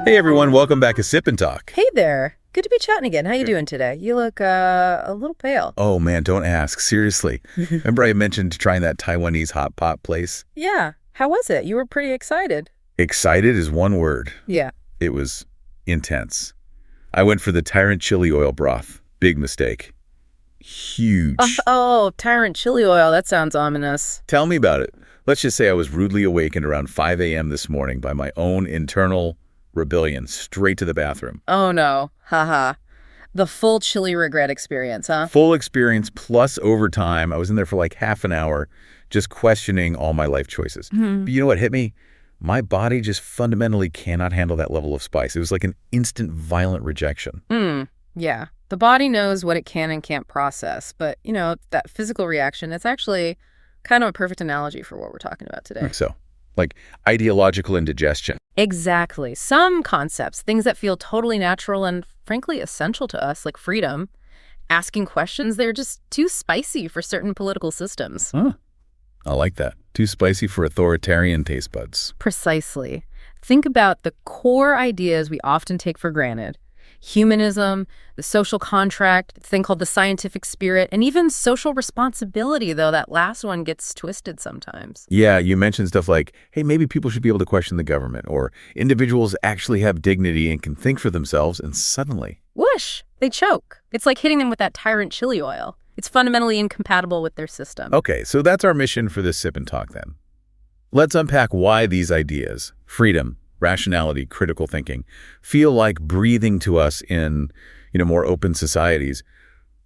Hey everyone, welcome back to Sip&Talk. Hey there. Good to be chatting again. How you doing today? You look a little pale. Oh man, don't ask. Seriously. Remember I mentioned trying that Taiwanese hot pot place? Yeah. How was it? You were pretty excited. Excited is one word. Yeah. It was intense. I went for the Tyrant chili oil broth. Big mistake. Huge. Oh, Tyrant chili oil. That sounds ominous. Tell me about it. Let's just say I was rudely awakened around 5 a.m. this morning by my own internal rebellion, straight to the bathroom. Oh no. Haha. The full chili regret experience, huh? Full experience plus overtime. I was in there for like half an hour just questioning all my life choices. But you know what hit me? My body just fundamentally cannot handle that level of spice. It was like an instant violent rejection. Yeah. The body knows what it can and can't process. But, you know, that physical reaction, it's actually kind of a perfect analogy for what we're talking about today. So, like ideological indigestion. Exactly. Some concepts, things that feel totally natural and frankly essential to us, like freedom, asking questions, they're just too spicy for certain political systems. Huh. I like that. Too spicy for authoritarian taste buds. Precisely. Think about the core ideas we often take for granted. Humanism, the social contract, a thing called the scientific spirit, and even social responsibility, though that last one gets twisted sometimes. Yeah, you mentioned stuff like, hey, maybe people should be able to question the government, or individuals actually have dignity and can think for themselves, and suddenly... whoosh! They choke. It's like hitting them with that Tyrant chili oil. It's fundamentally incompatible with their system. Okay, so that's our mission for this Sip and Talk then. Let's unpack why these ideas, freedom, rationality, critical thinking, feel like breathing to us in, more open societies,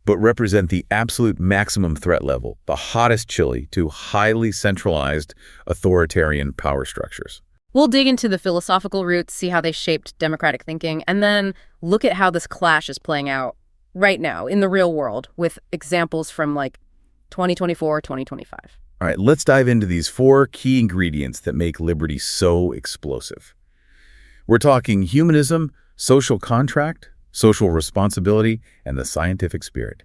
but represent the absolute maximum threat level, the hottest chili to highly centralized authoritarian power structures. We'll dig into the philosophical roots, see how they shaped democratic thinking, and then look at how this clash is playing out right now in the real world with examples from like 2024, 2025. All right, let's dive into these 4 key ingredients that make liberty so explosive. We're talking humanism, social contract, social responsibility, and the scientific spirit.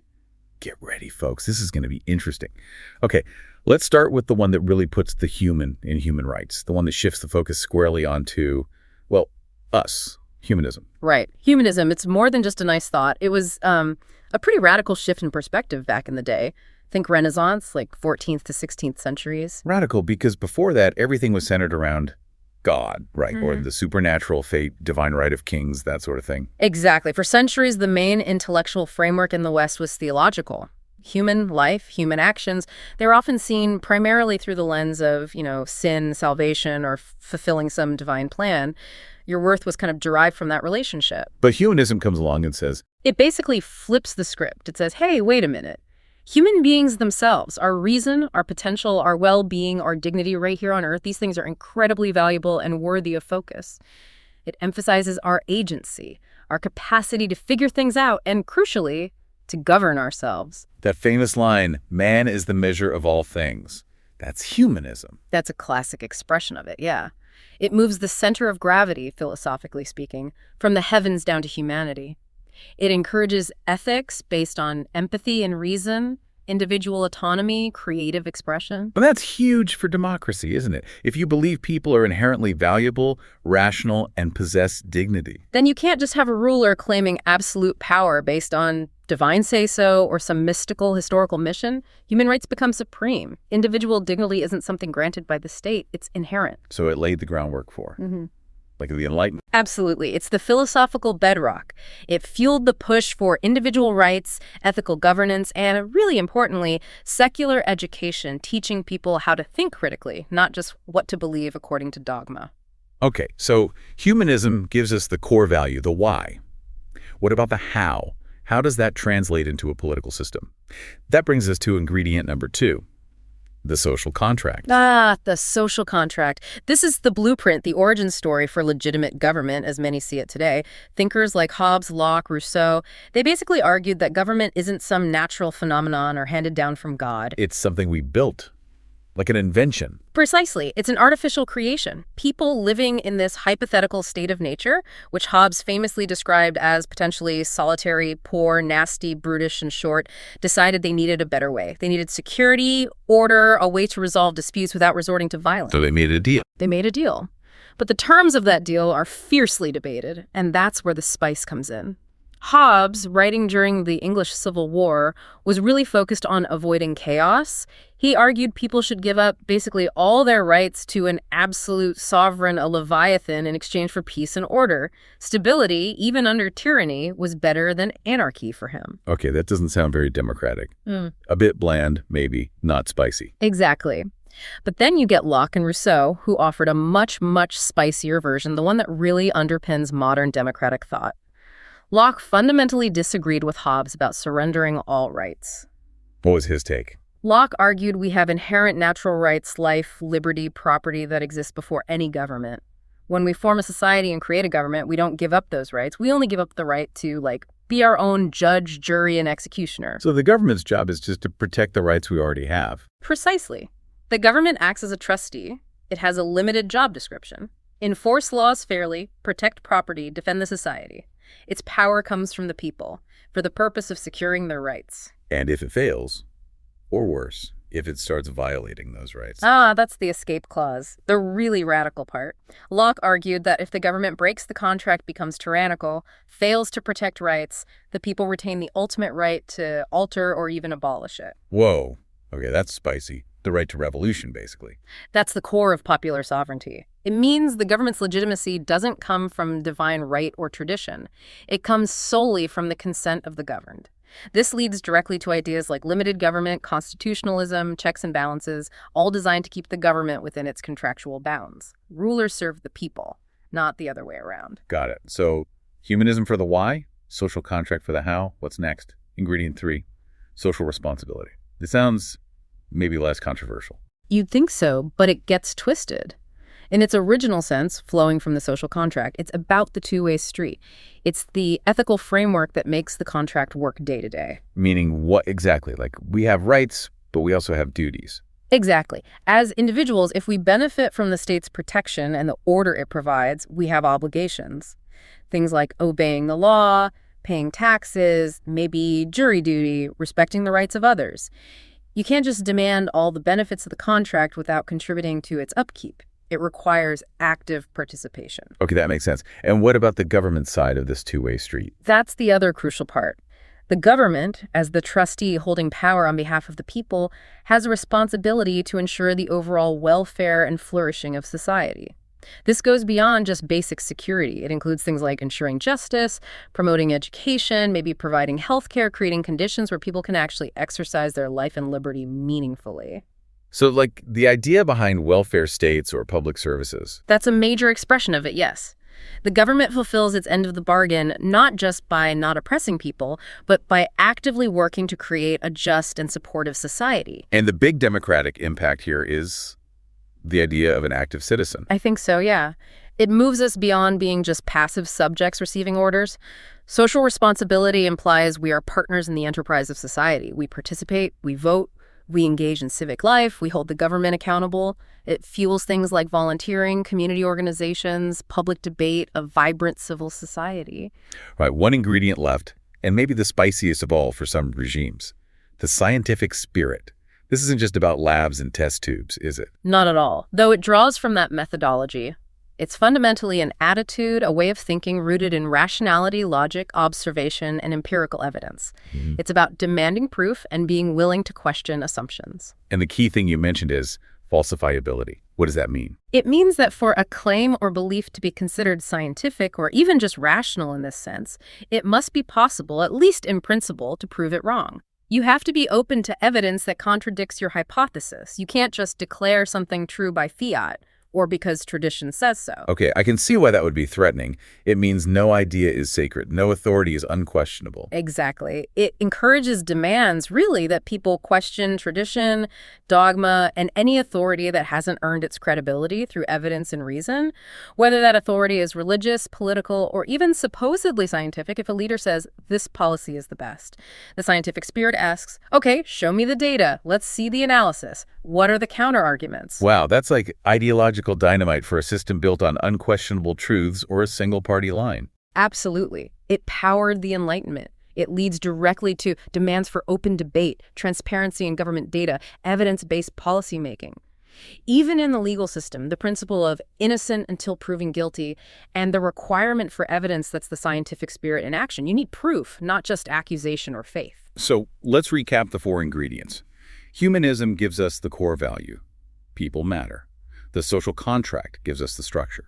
Get ready, folks. This is going to be interesting. Okay, let's start with the one that really puts the human in human rights, the one that shifts the focus squarely onto, well, us, humanism. Right. Humanism, it's more than just a nice thought. It was a pretty radical shift in perspective back in the day. Think Renaissance, like 14th to 16th centuries. Radical, because before that, everything was centered around God, right? Or the supernatural fate, divine right of kings, that sort of thing. Exactly. For centuries, the main intellectual framework in the West was theological. Human life, human actions, they're often seen primarily through the lens of, sin, salvation, or fulfilling some divine plan. Your worth was kind of derived from that relationship. But humanism comes along and says... it basically flips the script. It says, hey, wait a minute. Human beings themselves, our reason, our potential, our well-being, our dignity right here on Earth, these things are incredibly valuable and worthy of focus. It emphasizes our agency, our capacity to figure things out, and crucially, to govern ourselves. That famous line, man is the measure of all things. That's humanism. That's a classic expression of it, yeah. It moves the center of gravity, philosophically speaking, from the heavens down to humanity. It encourages ethics based on empathy and reason, individual autonomy, creative expression. But that's huge for democracy, isn't it? If you believe people are inherently valuable, rational, and possess dignity. Then you can't just have a ruler claiming absolute power based on divine say-so or some mystical historical mission. Human rights become supreme. Individual dignity isn't something granted by the state. It's inherent. So it laid the groundwork for. Like the Enlightenment. Absolutely. It's the philosophical bedrock. It fueled the push for individual rights, ethical governance, and really importantly, secular education, teaching people how to think critically, not just what to believe according to dogma. Okay, so humanism gives us the core value, the why. What about the how? How does that translate into a political system? That brings us to ingredient number 2. The social contract. The social contract. This is the blueprint, the origin story for legitimate government, as many see it today. Thinkers like Hobbes, Locke, Rousseau, they basically argued that government isn't some natural phenomenon or handed down from God. It's something we built. Like an invention. Precisely. It's an artificial creation. People living in this hypothetical state of nature, which Hobbes famously described as potentially solitary, poor, nasty, brutish, and short, decided they needed a better way. They needed security, order, a way to resolve disputes without resorting to violence. So they made a deal. They made a deal. But the terms of that deal are fiercely debated, and that's where the spice comes in. Hobbes, writing during the English Civil War, was really focused on avoiding chaos. He argued people should give up basically all their rights to an absolute sovereign, a leviathan, in exchange for peace and order. Stability, even under tyranny, was better than anarchy for him. Okay, that doesn't sound very democratic. A bit bland, maybe, not spicy. Exactly. But then you get Locke and Rousseau, who offered a much, much spicier version, the one that really underpins modern democratic thought. Locke fundamentally disagreed with Hobbes about surrendering all rights. What was his take? Locke argued we have inherent natural rights, life, liberty, property that exist before any government. When we form a society and create a government, we don't give up those rights. We only give up the right to, be our own judge, jury, and executioner. So the government's job is just to protect the rights we already have. Precisely. The government acts as a trustee. It has a limited job description. Enforce laws fairly, protect property, defend the society. Its power comes from the people, for the purpose of securing their rights. And if it fails, or worse, if it starts violating those rights. That's the escape clause, the really radical part. Locke argued that if the government breaks the contract, becomes tyrannical, fails to protect rights, the people retain the ultimate right to alter or even abolish it. Whoa. Okay, that's spicy. The right to revolution, basically. That's the core of popular sovereignty. It means the government's legitimacy doesn't come from divine right or tradition. It comes solely from the consent of the governed. This leads directly to ideas like limited government, constitutionalism, checks and balances, all designed to keep the government within its contractual bounds. Rulers serve the people, not the other way around. Got it. So, humanism for the why, social contract for the how. What's next? Ingredient 3, social responsibility. This sounds maybe less controversial. You'd think so, but it gets twisted. In its original sense, flowing from the social contract, it's about the two-way street. It's the ethical framework that makes the contract work day to day. Meaning what exactly? Like, we have rights, but we also have duties. Exactly. As individuals, if we benefit from the state's protection and the order it provides, we have obligations. Things like obeying the law, paying taxes, maybe jury duty, respecting the rights of others. You can't just demand all the benefits of the contract without contributing to its upkeep. It requires active participation. Okay, that makes sense. And what about the government side of this two-way street? That's the other crucial part. The government, as the trustee holding power on behalf of the people, has a responsibility to ensure the overall welfare and flourishing of society. This goes beyond just basic security. It includes things like ensuring justice, promoting education, maybe providing healthcare, creating conditions where people can actually exercise their life and liberty meaningfully. So, like, the idea behind welfare states or public services. That's a major expression of it, yes. The government fulfills its end of the bargain not just by not oppressing people, but by actively working to create a just and supportive society. And the big democratic impact here is the idea of an active citizen. I think so, yeah. It moves us beyond being just passive subjects receiving orders. Social responsibility implies we are partners in the enterprise of society. We participate, we vote, we engage in civic life, we hold the government accountable. It fuels things like volunteering, community organizations, public debate, a vibrant civil society. Right, one ingredient left, and maybe the spiciest of all for some regimes, the scientific spirit. This isn't just about labs and test tubes, is it? Not at all, though it draws from that methodology. It's fundamentally an attitude, a way of thinking rooted in rationality, logic, observation, and empirical evidence. It's about demanding proof and being willing to question assumptions. And the key thing you mentioned is falsifiability. What does that mean? It means that for a claim or belief to be considered scientific or even just rational in this sense, it must be possible, at least in principle, to prove it wrong. You have to be open to evidence that contradicts your hypothesis. You can't just declare something true by fiat or because tradition says so. Okay, I can see why that would be threatening. It means no idea is sacred. No authority is unquestionable. Exactly. It encourages demands, really, that people question tradition, dogma, and any authority that hasn't earned its credibility through evidence and reason. Whether that authority is religious, political, or even supposedly scientific, if a leader says, this policy is the best, the scientific spirit asks, okay, show me the data. Let's see the analysis. What are the counter-arguments? Wow, that's like ideological dynamite for a system built on unquestionable truths or a single-party line. Absolutely. It powered the Enlightenment. It leads directly to demands for open debate, transparency in government data, evidence-based policymaking. Even in the legal system, the principle of innocent until proven guilty and the requirement for evidence that's the scientific spirit in action. You need proof, not just accusation or faith. So let's recap the 4 ingredients. Humanism gives us the core value. People matter. The social contract gives us the structure.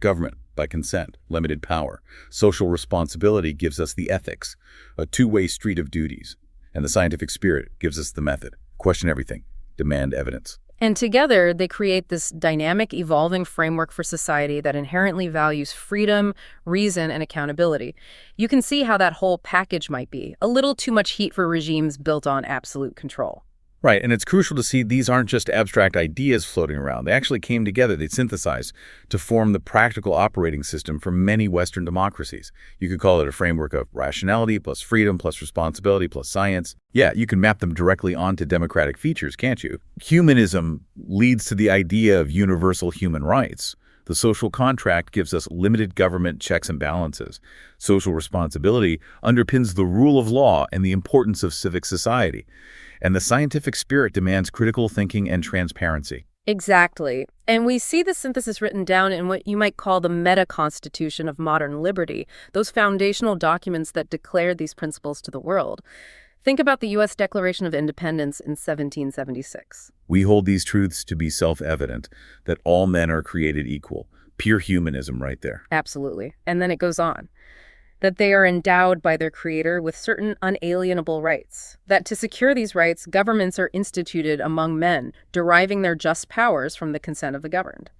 Government, by consent, limited power. Social responsibility gives us the ethics, a two-way street of duties. And the scientific spirit gives us the method. Question everything. Demand evidence. And together, they create this dynamic, evolving framework for society that inherently values freedom, reason, and accountability. You can see how that whole package might be a little too much heat for regimes built on absolute control. Right, and it's crucial to see these aren't just abstract ideas floating around. They actually came together, they synthesized to form the practical operating system for many Western democracies. You could call it a framework of rationality plus freedom plus responsibility plus science. Yeah, you can map them directly onto democratic features, can't you? Humanism leads to the idea of universal human rights. The social contract gives us limited government checks and balances. Social responsibility underpins the rule of law and the importance of civic society. And the scientific spirit demands critical thinking and transparency. Exactly. And we see the synthesis written down in what you might call the meta-constitution of modern liberty, those foundational documents that declared these principles to the world. Think about the U.S. Declaration of Independence in 1776. We hold these truths to be self-evident, that all men are created equal. Pure humanism right there. Absolutely. And then it goes on. That they are endowed by their creator with certain unalienable rights. That to secure these rights, governments are instituted among men, deriving their just powers from the consent of the governed.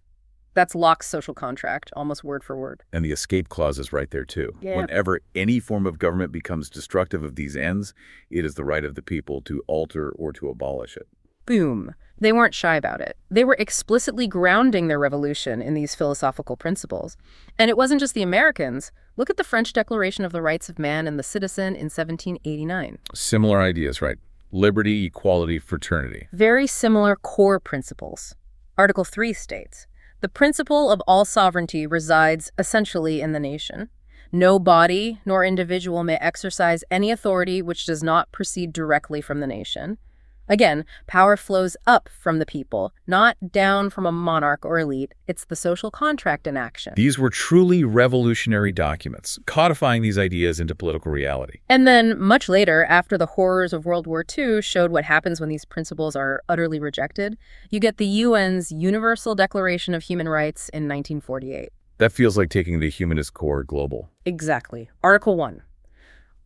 That's Locke's social contract, almost word for word. And the escape clause is right there, too. Yeah. Whenever any form of government becomes destructive of these ends, it is the right of the people to alter or to abolish it. Boom. They weren't shy about it. They were explicitly grounding their revolution in these philosophical principles. And it wasn't just the Americans. Look at the French Declaration of the Rights of Man and the Citizen in 1789. Similar ideas, right? Liberty, equality, fraternity. Very similar core principles. Article 3 states, the principle of all sovereignty resides essentially in the nation. No body nor individual may exercise any authority which does not proceed directly from the nation. Again, power flows up from the people, not down from a monarch or elite. It's the social contract in action. These were truly revolutionary documents, codifying these ideas into political reality. And then, much later, after the horrors of World War II showed what happens when these principles are utterly rejected, you get the UN's Universal Declaration of Human Rights in 1948. That feels like taking the humanist core global. Exactly. Article 1.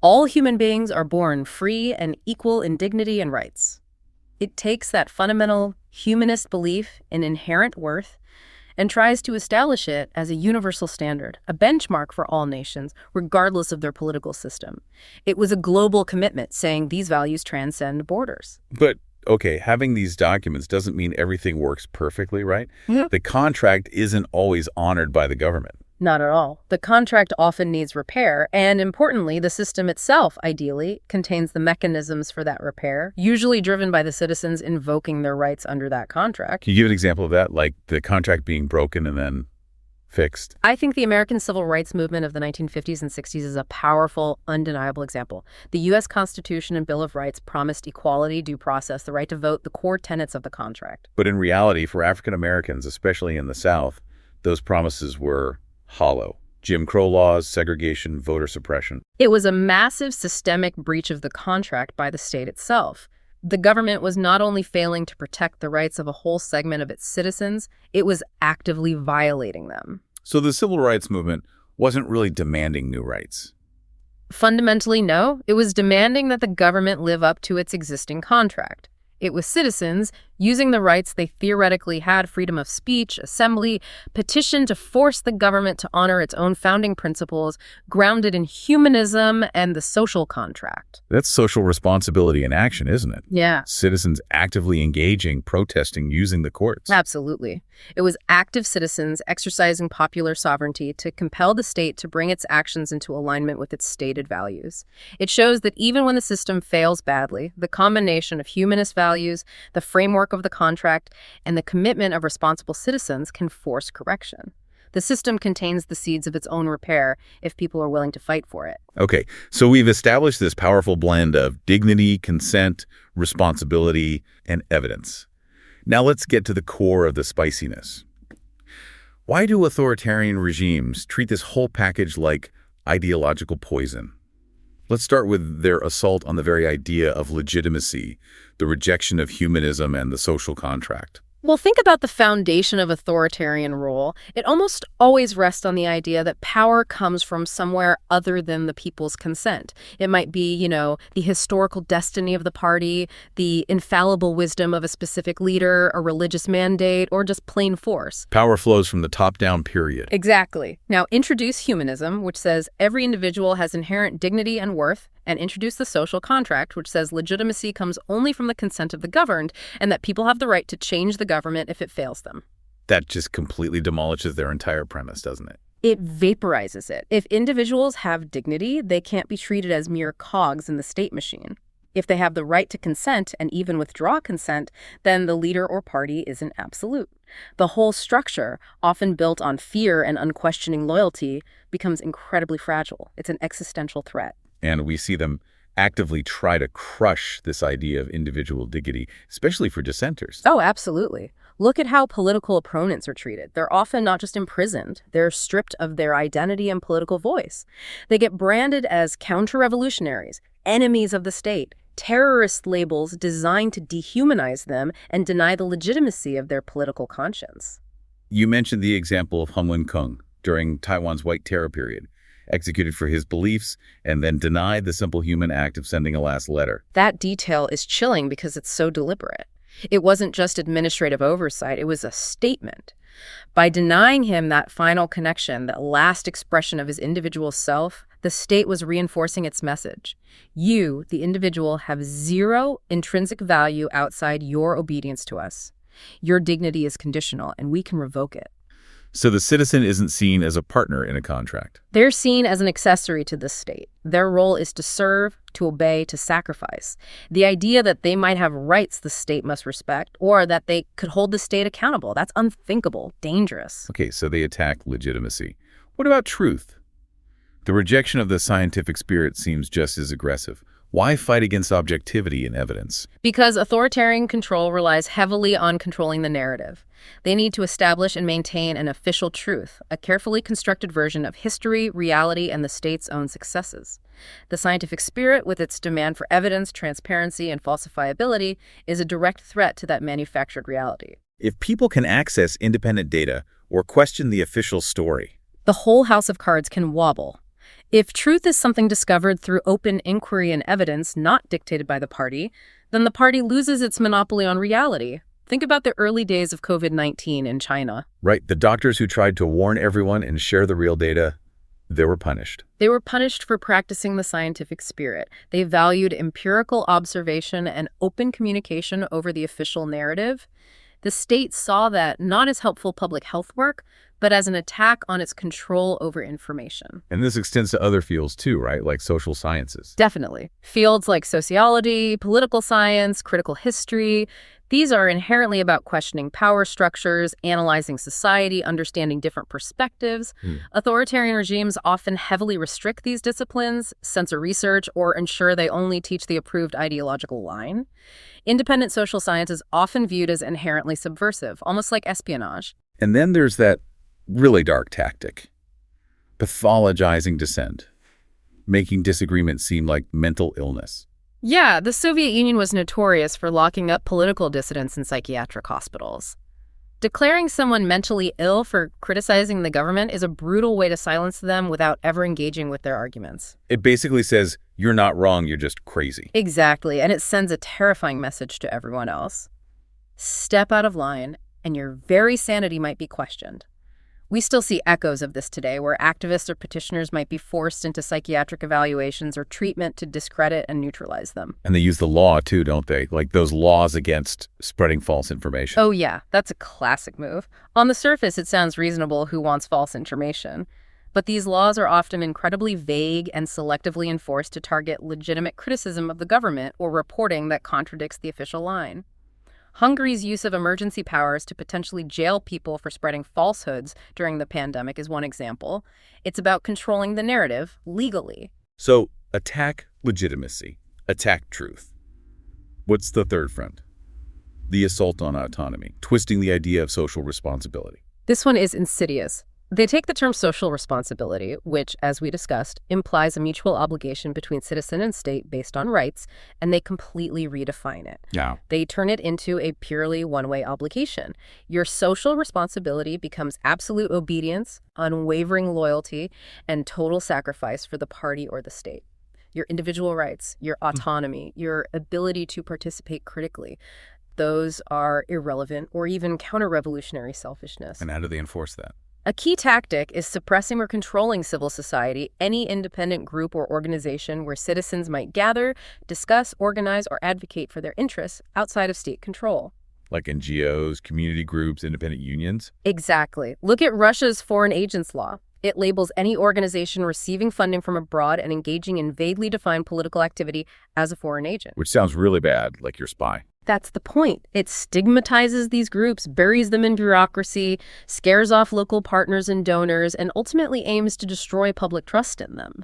All human beings are born free and equal in dignity and rights. It takes that fundamental humanist belief in inherent worth and tries to establish it as a universal standard, a benchmark for all nations, regardless of their political system. It was a global commitment saying these values transcend borders. But, okay, having these documents doesn't mean everything works perfectly, right? Mm-hmm. The contract isn't always honored by the government. Not at all. The contract often needs repair, and importantly, the system itself, ideally, contains the mechanisms for that repair, usually driven by the citizens invoking their rights under that contract. Can you give an example of that, like the contract being broken and then fixed? I think the American civil rights movement of the 1950s and 60s is a powerful, undeniable example. The U.S. Constitution and Bill of Rights promised equality, due process, the right to vote, the core tenets of the contract. But in reality, for African Americans, especially in the South, those promises were hollow. Jim Crow laws, segregation, voter suppression. It was a massive systemic breach of the contract by the state itself. The government was not only failing to protect the rights of a whole segment of its citizens, it was actively violating them. So the civil rights movement wasn't really demanding new rights. Fundamentally, no. It was demanding that the government live up to its existing contract. It was citizens using the rights they theoretically had, freedom of speech, assembly, petition to force the government to honor its own founding principles, grounded in humanism and the social contract. That's social responsibility in action, isn't it? Yeah. Citizens actively engaging, protesting, using the courts. Absolutely. It was active citizens exercising popular sovereignty to compel the state to bring its actions into alignment with its stated values. It shows that even when the system fails badly, the combination of humanist values, the framework of the contract, and the commitment of responsible citizens can force correction. The system contains the seeds of its own repair if people are willing to fight for it. Okay, so we've established this powerful blend of dignity, consent, responsibility, and evidence. Now let's get to the core of the spiciness. Why do authoritarian regimes treat this whole package like ideological poison? Let's start with their assault on the very idea of legitimacy, the rejection of humanism and the social contract. Well, think about the foundation of authoritarian rule. It almost always rests on the idea that power comes from somewhere other than the people's consent. It might be, the historical destiny of the party, the infallible wisdom of a specific leader, a religious mandate, or just plain force. Power flows from the top down, period. Exactly. Now, introduce humanism, which says every individual has inherent dignity and worth, and introduce the social contract, which says legitimacy comes only from the consent of the governed, and that people have the right to change the government if it fails them. That just completely demolishes their entire premise, doesn't it? It vaporizes it. If individuals have dignity, they can't be treated as mere cogs in the state machine. If they have the right to consent and even withdraw consent, then the leader or party isn't absolute. The whole structure, often built on fear and unquestioning loyalty, becomes incredibly fragile. It's an existential threat. And we see them actively try to crush this idea of individual dignity, especially for dissenters. Oh, absolutely. Look at how political opponents are treated. They're often not just imprisoned, they're stripped of their identity and political voice. They get branded as counter-revolutionaries, enemies of the state, terrorist labels designed to dehumanize them and deny the legitimacy of their political conscience. You mentioned the example of Hung Kung during Taiwan's White Terror period, executed for his beliefs, and then denied the simple human act of sending a last letter. That detail is chilling because it's so deliberate. It wasn't just administrative oversight, it was a statement. By denying him that final connection, that last expression of his individual self, the state was reinforcing its message. You, the individual, have zero intrinsic value outside your obedience to us. Your dignity is conditional, and we can revoke it. So the citizen isn't seen as a partner in a contract. They're seen as an accessory to the state. Their role is to serve, to obey, to sacrifice. The idea that they might have rights the state must respect, or that they could hold the state accountable, that's unthinkable, dangerous. Okay, so they attack legitimacy. What about truth? The rejection of the scientific spirit seems just as aggressive. Why fight against objectivity in evidence? Because authoritarian control relies heavily on controlling the narrative. They need to establish and maintain an official truth, a carefully constructed version of history, reality, and the state's own successes. The scientific spirit, with its demand for evidence, transparency, and falsifiability, is a direct threat to that manufactured reality. If people can access independent data or question the official story, the whole house of cards can wobble. If truth is something discovered through open inquiry and evidence not dictated by the party, then the party loses its monopoly on reality. Think about the early days of COVID-19 in China. Right, the doctors who tried to warn everyone and share the real data, they were punished. They were punished for practicing the scientific spirit. They valued empirical observation and open communication over the official narrative. The state saw that not as helpful public health work, but as an attack on its control over information. And this extends to other fields too, right? Like social sciences. Definitely. Fields like sociology, political science, critical history, these are inherently about questioning power structures, analyzing society, understanding different perspectives. Authoritarian regimes often heavily restrict these disciplines, censor research, or ensure they only teach the approved ideological line. Independent social science is often viewed as inherently subversive, almost like espionage. And then there's that really dark tactic, pathologizing dissent, making disagreement seem like mental illness. Yeah, the Soviet Union was notorious for locking up political dissidents in psychiatric hospitals. Declaring someone mentally ill for criticizing the government is a brutal way to silence them without ever engaging with their arguments. It basically says, you're not wrong, you're just crazy. Exactly, and it sends a terrifying message to everyone else. Step out of line, and your very sanity might be questioned. We still see echoes of this today, where activists or petitioners might be forced into psychiatric evaluations or treatment to discredit and neutralize them. And they use the law too, don't they? Like those laws against spreading false information. Oh yeah, that's a classic move. On the surface, it sounds reasonable who wants false information. But these laws are often incredibly vague and selectively enforced to target legitimate criticism of the government or reporting that contradicts the official line. Hungary's use of emergency powers to potentially jail people for spreading falsehoods during the pandemic is one example. It's about controlling the narrative legally. So, attack legitimacy, attack truth. What's the third front? The assault on autonomy, twisting the idea of social responsibility. This one is insidious. They take the term social responsibility, which, as we discussed, implies a mutual obligation between citizen and state based on rights, and they completely redefine it. Yeah. They turn it into a purely one-way obligation. Your social responsibility becomes absolute obedience, unwavering loyalty, and total sacrifice for the party or the state. Your individual rights, your autonomy, your ability to participate critically, those are irrelevant or even counter-revolutionary selfishness. And how do they enforce that? A key tactic is suppressing or controlling civil society, any independent group or organization where citizens might gather, discuss, organize, or advocate for their interests outside of state control. Like NGOs, community groups, independent unions? Exactly. Look at Russia's foreign agents law. It labels any organization receiving funding from abroad and engaging in vaguely defined political activity as a foreign agent. Which sounds really bad, like you're spy. That's the point. It stigmatizes these groups, buries them in bureaucracy, scares off local partners and donors, and ultimately aims to destroy public trust in them.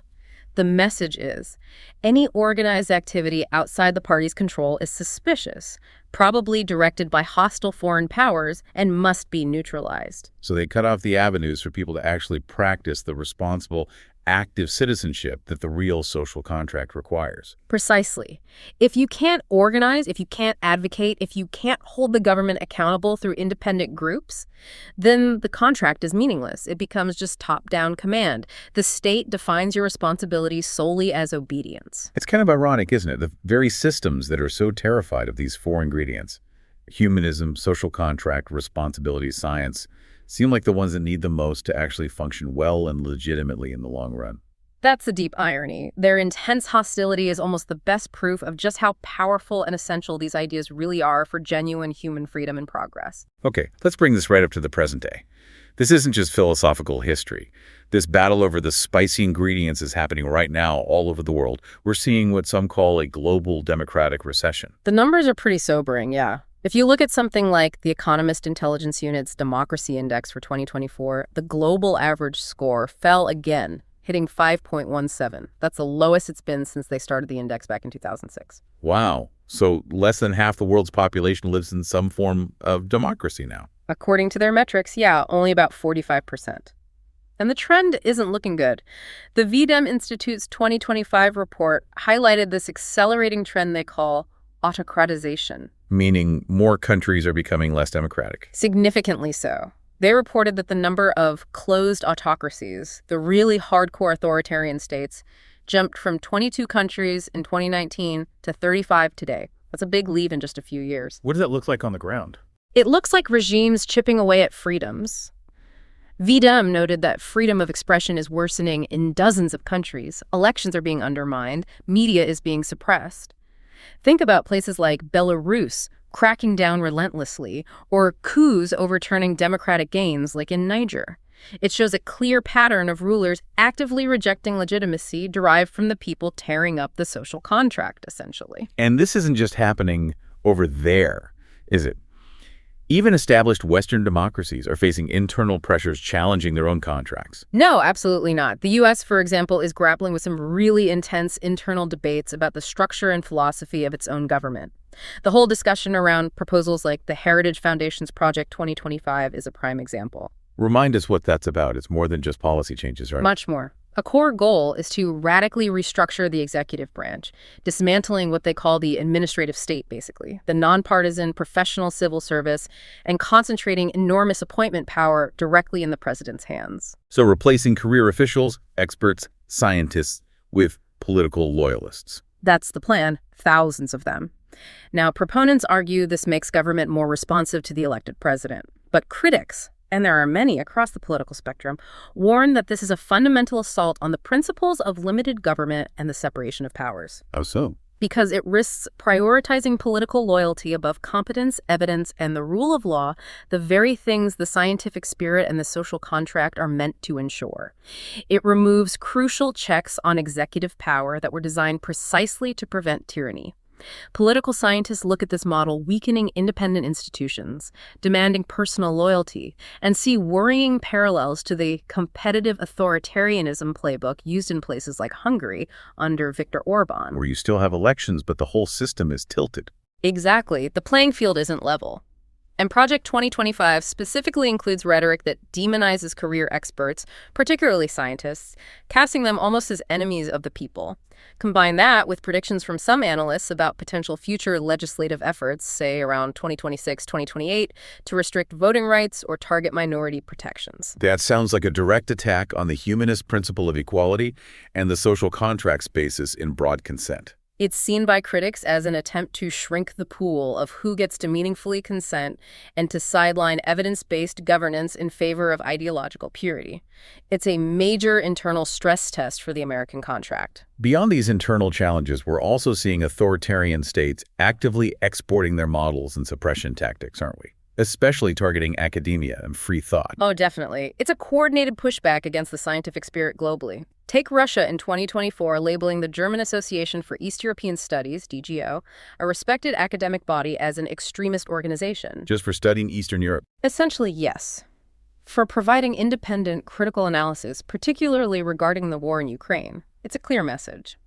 The message is, any organized activity outside the party's control is suspicious, probably directed by hostile foreign powers, and must be neutralized. So they cut off the avenues for people to actually practice the responsible, active citizenship that the real social contract requires. Precisely. If you can't organize, if you can't advocate, if you can't hold the government accountable through independent groups, then the contract is meaningless. It becomes just top-down command. The state defines your responsibilities solely as obedience. It's kind of ironic, isn't it? The very systems that are so terrified of these four ingredients, humanism, social contract, responsibility, science, seem like the ones that need the most to actually function well and legitimately in the long run. That's the deep irony. Their intense hostility is almost the best proof of just how powerful and essential these ideas really are for genuine human freedom and progress. Okay, let's bring this right up to the present day. This isn't just philosophical history. This battle over the spicy ingredients is happening right now all over the world. We're seeing what some call a global democratic recession. The numbers are pretty sobering, yeah. If you look at something like the Economist Intelligence Unit's Democracy Index for 2024, the global average score fell again, hitting 5.17. That's the lowest it's been since they started the index back in 2006. Wow. So less than half the world's population lives in some form of democracy now. According to their metrics, yeah, only about 45%. And the trend isn't looking good. The VDEM Institute's 2025 report highlighted this accelerating trend they call autocratization. Meaning more countries are becoming less democratic. Significantly so. They reported that the number of closed autocracies, the really hardcore authoritarian states, jumped from 22 countries in 2019 to 35 today. That's a big leap in just a few years. What does that look like on the ground? It looks like regimes chipping away at freedoms. VDEM noted that freedom of expression is worsening in dozens of countries. Elections are being undermined. Media is being suppressed. Think about places like Belarus cracking down relentlessly, or coups overturning democratic gains like in Niger. It shows a clear pattern of rulers actively rejecting legitimacy derived from the people tearing up the social contract, essentially. And this isn't just happening over there, is it? Even established Western democracies are facing internal pressures challenging their own contracts. No, absolutely not. The U.S., for example, is grappling with some really intense internal debates about the structure and philosophy of its own government. The whole discussion around proposals like the Heritage Foundation's Project 2025 is a prime example. Remind us what that's about. It's more than just policy changes, right? Much more. A core goal is to radically restructure the executive branch, dismantling what they call the administrative state, basically, the nonpartisan professional civil service, and concentrating enormous appointment power directly in the president's hands. So replacing career officials, experts, scientists with political loyalists. That's the plan, thousands of them. Now, proponents argue this makes government more responsive to the elected president, but critics, and there are many across the political spectrum, warn that this is a fundamental assault on the principles of limited government and the separation of powers. How so? Because it risks prioritizing political loyalty above competence, evidence, and the rule of law, the very things the scientific spirit and the social contract are meant to ensure. It removes crucial checks on executive power that were designed precisely to prevent tyranny. Political scientists look at this model weakening independent institutions, demanding personal loyalty, and see worrying parallels to the competitive authoritarianism playbook used in places like Hungary under Viktor Orban. Where you still have elections, but the whole system is tilted. Exactly. The playing field isn't level. And Project 2025 specifically includes rhetoric that demonizes career experts, particularly scientists, casting them almost as enemies of the people. Combine that with predictions from some analysts about potential future legislative efforts, say around 2026, 2028, to restrict voting rights or target minority protections. That sounds like a direct attack on the humanist principle of equality and the social contract's basis in broad consent. It's seen by critics as an attempt to shrink the pool of who gets to meaningfully consent and to sideline evidence-based governance in favor of ideological purity. It's a major internal stress test for the American contract. Beyond these internal challenges, we're also seeing authoritarian states actively exporting their models and suppression tactics, aren't we? Especially targeting academia and free thought. Oh, definitely. It's a coordinated pushback against the scientific spirit globally. Take Russia in 2024 labeling the German Association for East European Studies, DGO, a respected academic body, as an extremist organization. Just for studying Eastern Europe? Essentially, yes. For providing independent, critical analysis, particularly regarding the war in Ukraine. It's a clear message.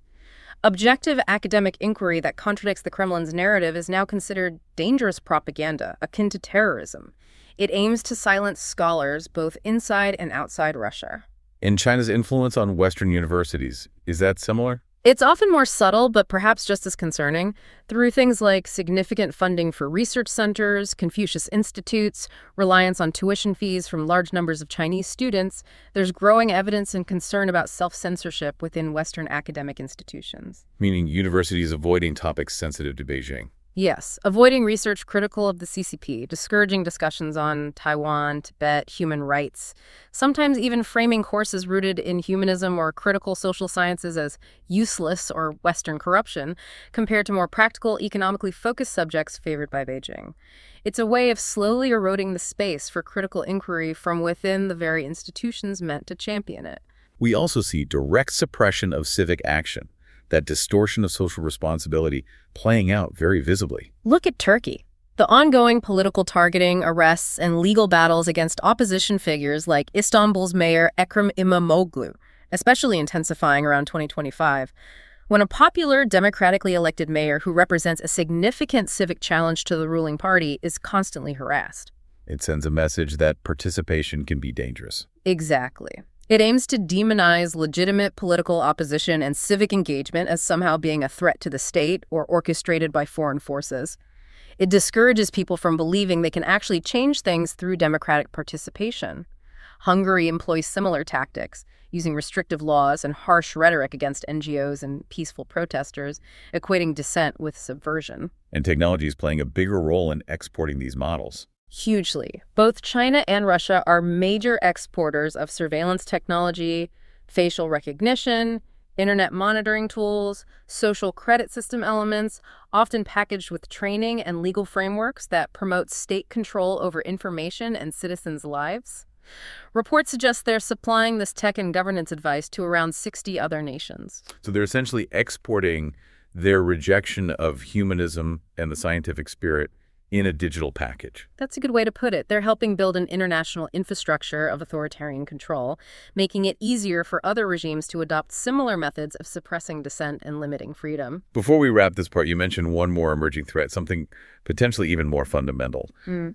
Objective academic inquiry that contradicts the Kremlin's narrative is now considered dangerous propaganda, akin to terrorism. It aims to silence scholars both inside and outside Russia. And China's influence on Western universities, is that similar? It's often more subtle, but perhaps just as concerning, through things like significant funding for research centers, Confucius institutes, reliance on tuition fees from large numbers of Chinese students. There's growing evidence and concern about self-censorship within Western academic institutions. Meaning universities avoiding topics sensitive to Beijing. Yes, avoiding research critical of the CCP, discouraging discussions on Taiwan, Tibet, human rights, sometimes even framing courses rooted in humanism or critical social sciences as useless or Western corruption, compared to more practical, economically focused subjects favored by Beijing. It's a way of slowly eroding the space for critical inquiry from within the very institutions meant to champion it. We also see direct suppression of civic action, that distortion of social responsibility playing out very visibly. Look at Turkey. The ongoing political targeting, arrests, and legal battles against opposition figures like Istanbul's mayor Ekrem İmamoğlu, especially intensifying around 2025. When a popular, democratically elected mayor who represents a significant civic challenge to the ruling party is constantly harassed. It sends a message that participation can be dangerous. Exactly. It aims to demonize legitimate political opposition and civic engagement as somehow being a threat to the state or orchestrated by foreign forces. It discourages people from believing they can actually change things through democratic participation. Hungary employs similar tactics, using restrictive laws and harsh rhetoric against NGOs and peaceful protesters, equating dissent with subversion. And technology is playing a bigger role in exporting these models. Hugely. Both China and Russia are major exporters of surveillance technology, facial recognition, internet monitoring tools, social credit system elements, often packaged with training and legal frameworks that promote state control over information and citizens' lives. Reports suggest they're supplying this tech and governance advice to around 60 other nations. So they're essentially exporting their rejection of humanism and the scientific spirit in a digital package. That's a good way to put it. They're helping build an international infrastructure of authoritarian control, making it easier for other regimes to adopt similar methods of suppressing dissent and limiting freedom. Before we wrap this part, you mentioned one more emerging threat, something potentially even more fundamental.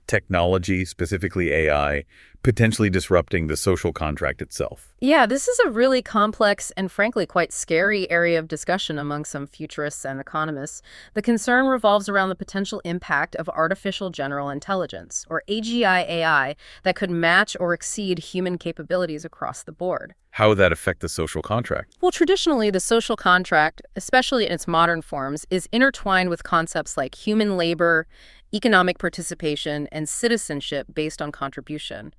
Technology, specifically AI, potentially disrupting the social contract itself. Yeah, this is a really complex and frankly quite scary area of discussion among some futurists and economists. The concern revolves around the potential impact of artificial general intelligence, or AGI AI, that could match or exceed human capabilities across the board. How would that affect the social contract? Well, traditionally, the social contract, especially in its modern forms, is intertwined with concepts like human labor, economic participation, and citizenship based on contribution.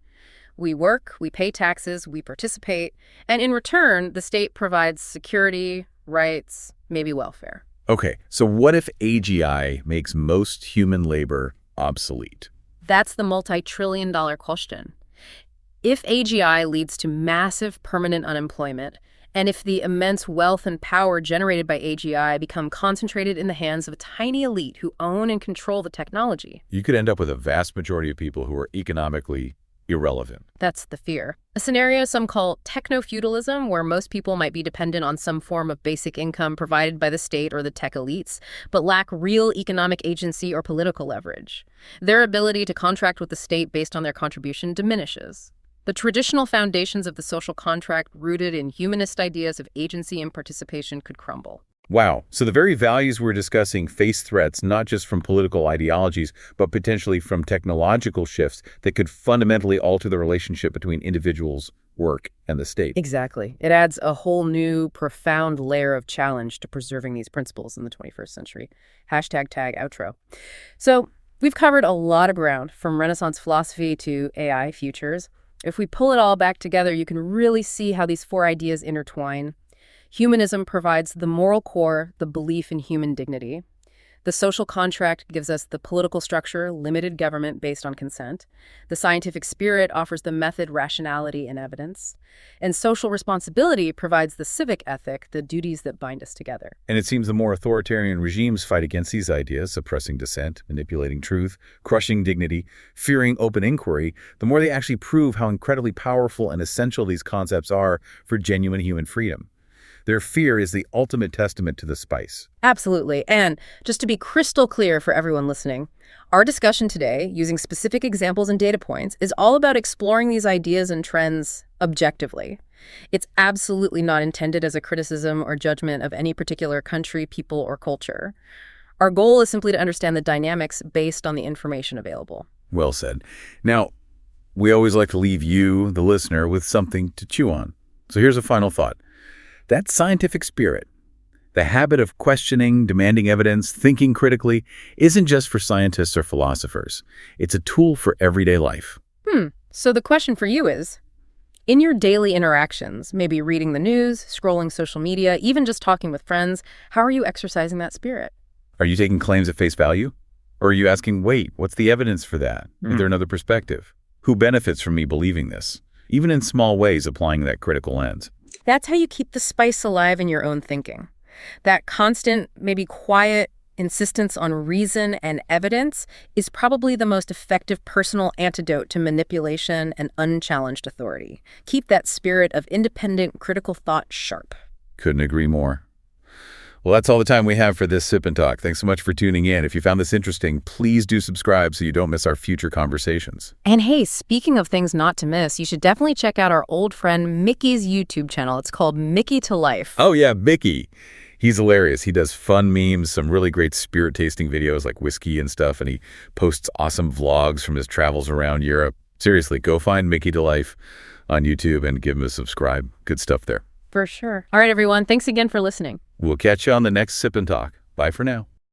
We work, we pay taxes, we participate, and in return, the state provides security, rights, maybe welfare. Okay, so what if AGI makes most human labor obsolete? That's the multi-trillion-dollar question. If AGI leads to massive permanent unemployment, and if the immense wealth and power generated by AGI become concentrated in the hands of a tiny elite who own and control the technology, you could end up with a vast majority of people who are economically irrelevant. That's the fear. A scenario some call techno-feudalism, where most people might be dependent on some form of basic income provided by the state or the tech elites, but lack real economic agency or political leverage. Their ability to contract with the state based on their contribution diminishes. The traditional foundations of the social contract rooted in humanist ideas of agency and participation could crumble. Wow. So the very values we're discussing face threats not just from political ideologies, but potentially from technological shifts that could fundamentally alter the relationship between individuals, work, and the state. Exactly. It adds a whole new, profound layer of challenge to preserving these principles in the 21st century. #tag outro. So we've covered a lot of ground, from Renaissance philosophy to AI futures. If we pull it all back together, you can really see how these four ideas intertwine. Humanism provides the moral core, the belief in human dignity. The social contract gives us the political structure, limited government based on consent. The scientific spirit offers the method, rationality, and evidence. And social responsibility provides the civic ethic, the duties that bind us together. And it seems the more authoritarian regimes fight against these ideas, suppressing dissent, manipulating truth, crushing dignity, fearing open inquiry, the more they actually prove how incredibly powerful and essential these concepts are for genuine human freedom. Their fear is the ultimate testament to the spice. Absolutely. And just to be crystal clear for everyone listening, our discussion today, using specific examples and data points, is all about exploring these ideas and trends objectively. It's absolutely not intended as a criticism or judgment of any particular country, people, or culture. Our goal is simply to understand the dynamics based on the information available. Well said. Now, we always like to leave you, the listener, with something to chew on. So here's a final thought. That scientific spirit, the habit of questioning, demanding evidence, thinking critically, isn't just for scientists or philosophers. It's a tool for everyday life. So the question for you is, in your daily interactions, maybe reading the news, scrolling social media, even just talking with friends, how are you exercising that spirit? Are you taking claims at face value? Or are you asking, wait, what's the evidence for that? Is there another perspective? Who benefits from me believing this? Even in small ways, applying that critical lens. That's how you keep the spice alive in your own thinking. That constant, maybe quiet insistence on reason and evidence is probably the most effective personal antidote to manipulation and unchallenged authority. Keep that spirit of independent, critical thought sharp. Couldn't agree more. Well, that's all the time we have for this Sip and Talk. Thanks so much for tuning in. If you found this interesting, please do subscribe so you don't miss our future conversations. And hey, speaking of things not to miss, you should definitely check out our old friend Mickey's YouTube channel. It's called Mickytolife. Oh yeah, Mickey. He's hilarious. He does fun memes, some really great spirit-tasting videos like whiskey and stuff, and he posts awesome vlogs from his travels around Europe. Seriously, go find Mickytolife on YouTube and give him a subscribe. Good stuff there. For sure. All right, everyone. Thanks again for listening. We'll catch you on the next Sip and Talk. Bye for now.